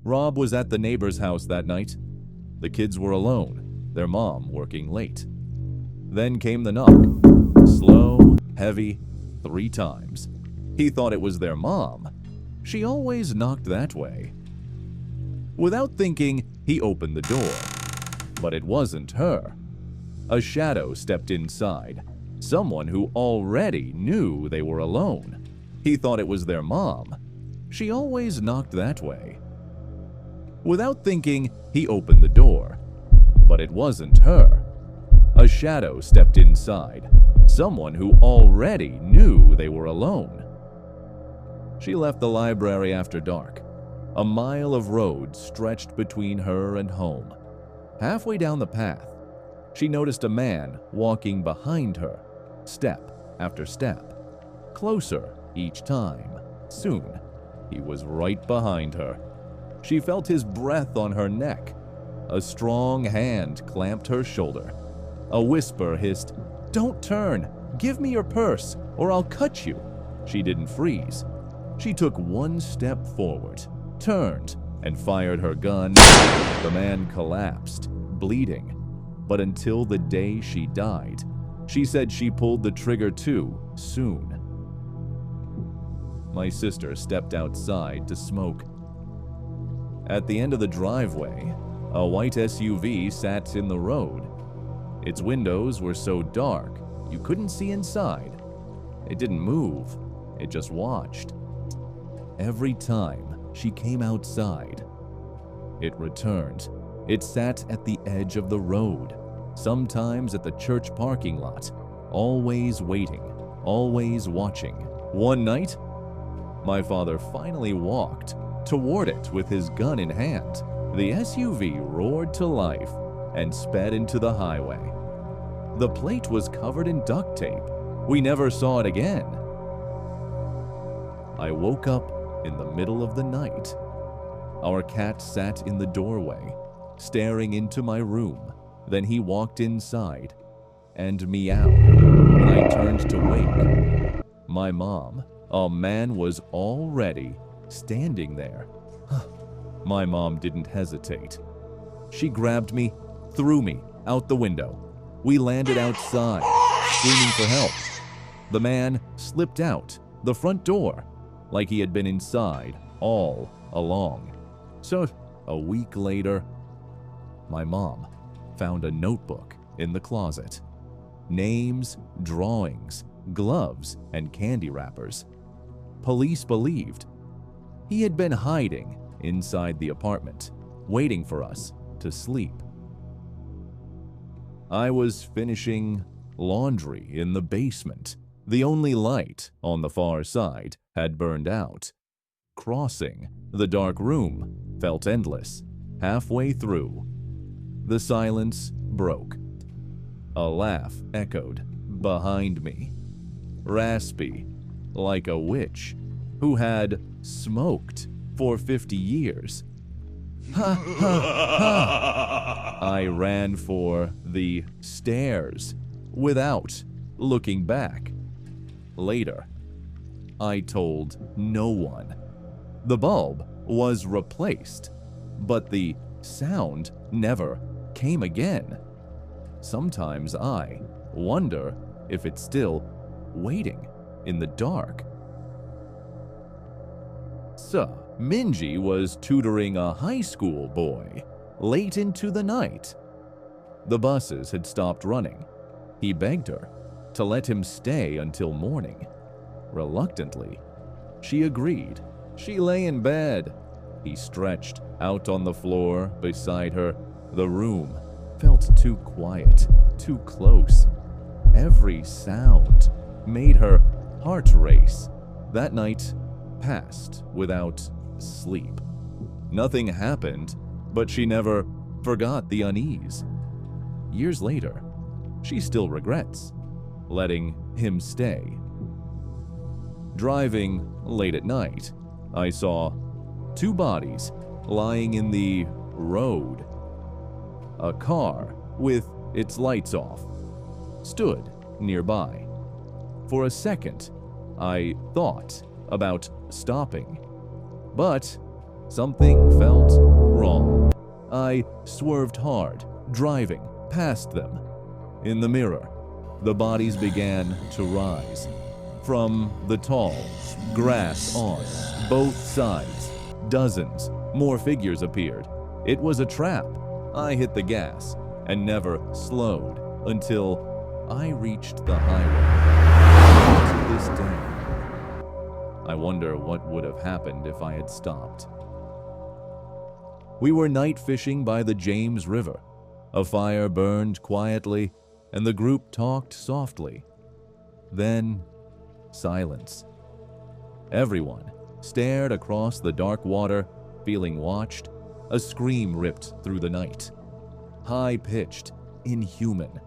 Rob was at the neighbor's house that night. The kids were alone, their mom working late. Then came the knock. Slow, heavy, 3 times. He thought it was their mom. She always knocked that way. Without thinking, he opened the door. But it wasn't her. A shadow stepped inside. Someone who already knew they were alone. He thought it was their mom. She always knocked that way. Without thinking, he opened the door. But it wasn't her. A shadow stepped inside. Someone who already knew they were alone. She left the library after dark. A mile of road stretched between her and home. Halfway down the path, she noticed a man walking behind her, step after step, closer each time. Soon, he was right behind her. She felt his breath on her neck. A strong hand clamped her shoulder. A whisper hissed, "Don't turn! Give me your purse, or I'll cut you!" She didn't freeze. She took 1 step forward, turned, and fired her gun. The man collapsed, bleeding. But until the day she died, she said she pulled the trigger too soon. My sister stepped outside to smoke. At the end of the driveway, a white SUV sat in the road. Its windows were so dark you couldn't see inside. It didn't move, it just watched. Every time she came outside, it returned. It sat at the edge of the road, sometimes at the church parking lot, always waiting, always watching. One night, my father finally walked toward it with his gun in hand. The SUV roared to life and sped into the highway. The plate was covered in duct tape. We never saw it again. I woke up in the middle of the night. Our cat sat in the doorway, staring into my room. Then he walked inside and meowed when I turned to wake. My mom, a man, was already standing there. My mom didn't hesitate. She grabbed me, threw me out the window. We landed outside, screaming for help. The man slipped out the front door like he had been inside all along. So, a week later, my mom found a notebook in the closet. Names, drawings, gloves, and candy wrappers. Police believed he had been hiding inside the apartment, waiting for us to sleep. I was finishing laundry in the basement. The only light on the far side had burned out. Crossing the dark room felt endless. Halfway through, the silence broke. A laugh echoed behind me, raspy, like a witch who had smoked for 50 years. Ha ha ha! I ran for the stairs without looking back. Later, I told no one. The bulb was replaced, but the sound never came again. Sometimes I wonder if it's still waiting in the dark. So, Minji was tutoring a high school boy late into the night. The buses had stopped running. He begged her to let him stay until morning. Reluctantly, she agreed. She lay in bed. He stretched out on the floor beside her. The room felt too quiet, too close. Every sound made her heart race. That night passed without sleep. Nothing happened, but she never forgot the unease. Years later, she still regrets letting him stay. Driving late at night, I saw 2 bodies lying in the road. A car with its lights off stood nearby. For a second, I thought about stopping, but Something felt wrong. I swerved hard, driving past them. In the mirror, the bodies began to rise. From the tall grass on both sides, dozens more figures appeared. It was a trap. I hit the gas and never slowed until I reached the highway. To this day, I wonder what would have happened if I had stopped. We were night fishing by the James River. A fire burned quietly, and the group talked softly. Then, silence. Everyone stared across the dark water, feeling watched. A scream ripped through the night. High-pitched, inhuman,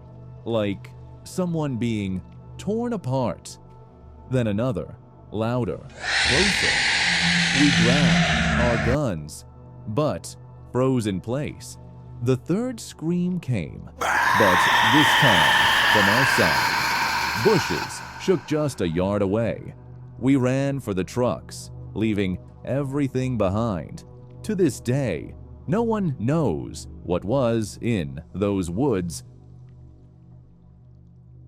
like someone being torn apart. Then another, louder, closer. We grabbed our guns, but froze in place. The third scream came, but this time from our side. Bushes shook just a yard away. We ran for the trucks, leaving everything behind. To this day, no one knows what was in those woods.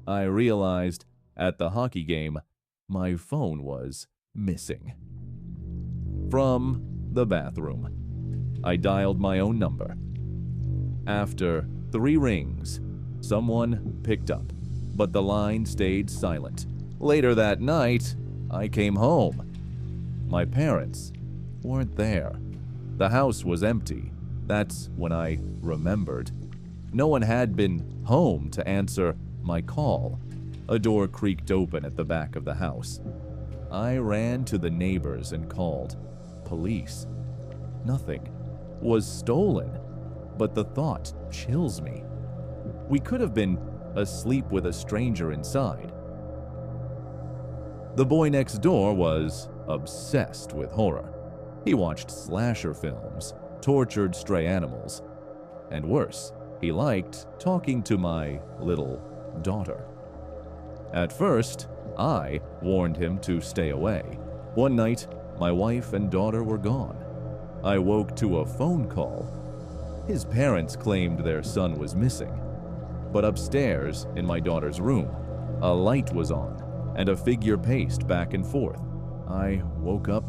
I realized at the hockey game my phone was missing. From the bathroom, I dialed my own number. After 3 rings, someone picked up, but the line stayed silent. Later that night, I came home. My parents weren't there. The house was empty. That's when I remembered. No one had been home to answer my call. A door creaked open at the back of the house. I ran to the neighbors and called police. Nothing was stolen, but the thought chills me. We could have been asleep with a stranger inside. The boy next door was obsessed with horror. He watched slasher films, tortured stray animals, and worse, he liked talking to my little daughter. At first, I warned him to stay away. One night, my wife and daughter were gone. I woke to a phone call. His parents claimed their son was missing. But upstairs, in my daughter's room, a light was on, and a figure paced back and forth. I woke up.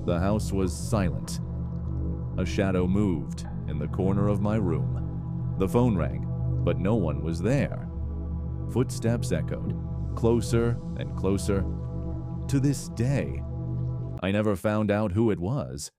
The house was silent. A shadow moved in the corner of my room. The phone rang, but no one was there. Footsteps echoed, closer and closer. To this day, I never found out who it was.